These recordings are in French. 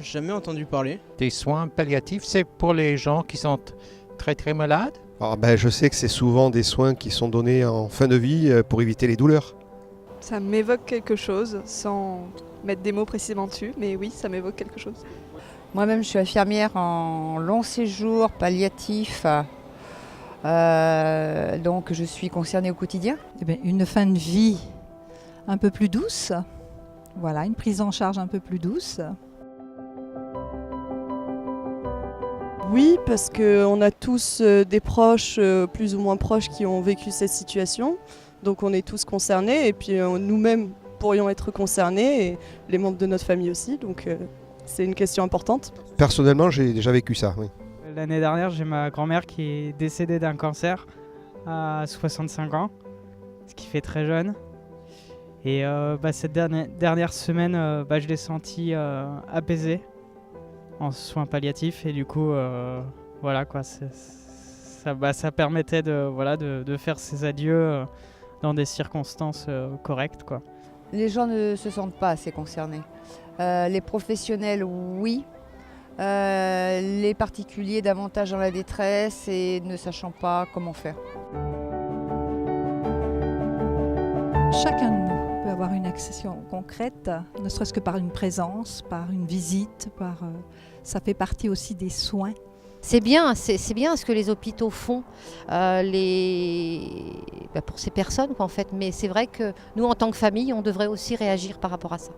jamais entendu parler. Des soins palliatifs, c'est pour les gens qui sont très très malades? Je sais que c'est souvent des soins qui sont donnés en fin de vie pour éviter les douleurs. Ça m'évoque quelque chose, sans mettre des mots précisément dessus, mais oui, ça m'évoque quelque chose. Moi-même, je suis infirmière en long séjour palliatif, donc je suis concernée au quotidien. Une fin de vie un peu plus douce, voilà, une prise en charge un peu plus douce. Oui, parce qu'on a tous des proches, plus ou moins proches, qui ont vécu cette situation. Donc on est tous concernés et puis nous-mêmes pourrions être concernés et les membres de notre famille aussi. Donc c'est une question importante. Personnellement, j'ai déjà vécu ça, oui. L'année dernière, j'ai ma grand-mère qui est décédée d'un cancer à 65 ans, ce qui fait très jeune. Et cette dernière semaine, je l'ai sentie apaisée en soins palliatifs. Et du coup, ça permettait de faire ces adieux dans des circonstances correctes, quoi. Les gens ne se sentent pas assez concernés. Les professionnels, oui. Les particuliers, davantage dans la détresse et ne sachant pas comment faire. Chacun de nous peut avoir une action concrète, ne serait-ce que par une présence, par une visite, ça fait partie aussi des soins. C'est bien ce que les hôpitaux font pour ces personnes, en fait. Mais c'est vrai que nous, en tant que famille, on devrait aussi réagir par rapport à ça.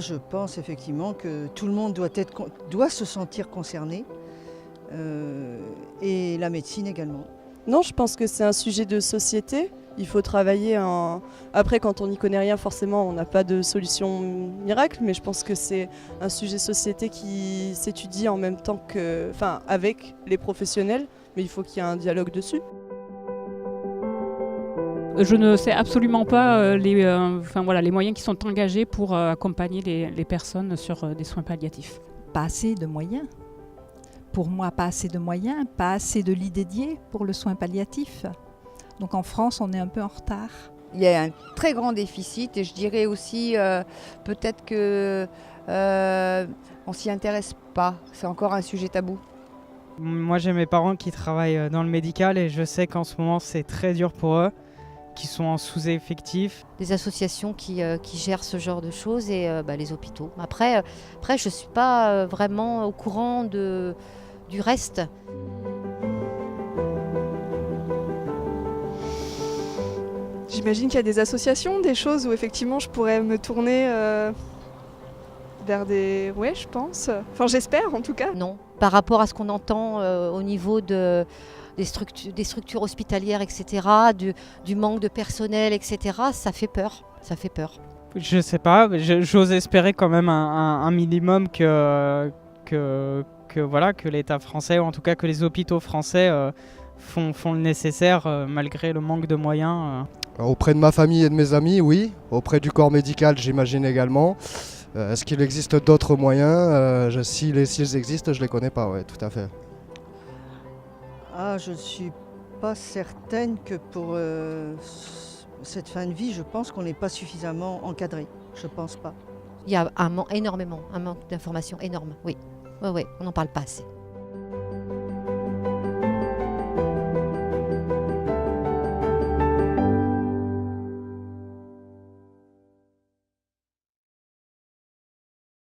Je pense effectivement que tout le monde doit se sentir concerné, et la médecine également. Non, je pense que c'est un sujet de société. Il faut travailler Après, quand on n'y connaît rien, forcément, on n'a pas de solution miracle, mais je pense que c'est un sujet de société qui s'étudie en même temps avec les professionnels, mais il faut qu'il y ait un dialogue dessus. Je ne sais absolument pas les moyens qui sont engagés pour accompagner les personnes sur des soins palliatifs. Pas assez de moyens. Pour moi, pas assez de moyens, pas assez de lits dédiés pour le soin palliatif. Donc en France, on est un peu en retard. Il y a un très grand déficit et je dirais aussi peut-être qu'on ne s'y intéresse pas. C'est encore un sujet tabou. Moi, j'ai mes parents qui travaillent dans le médical et je sais qu'en ce moment, c'est très dur pour eux, qui sont en sous-effectif. Des associations qui gèrent ce genre de choses et les hôpitaux. Après, je ne suis pas vraiment au courant du reste. J'imagine qu'il y a des associations, des choses où effectivement je pourrais me tourner vers des... Ouais, je pense. Enfin, j'espère en tout cas. Non, par rapport à ce qu'on entend au niveau des structures hospitalières, etc., du manque de personnel, etc., ça fait peur. Ça fait peur. Je sais pas, j'ose espérer quand même un minimum que l'État français, ou en tout cas que les hôpitaux français font le nécessaire malgré le manque de moyens. Auprès de ma famille et de mes amis, oui. Auprès du corps médical, j'imagine également. Est-ce qu'il existe d'autres moyens? S'ils existent, je ne les connais pas, oui, tout à fait. Je ne suis pas certaine que pour cette fin de vie, je pense qu'on n'est pas suffisamment encadré. Je ne pense pas. Il y a un manque d'informations énorme, oui. Oui, on n'en parle pas assez.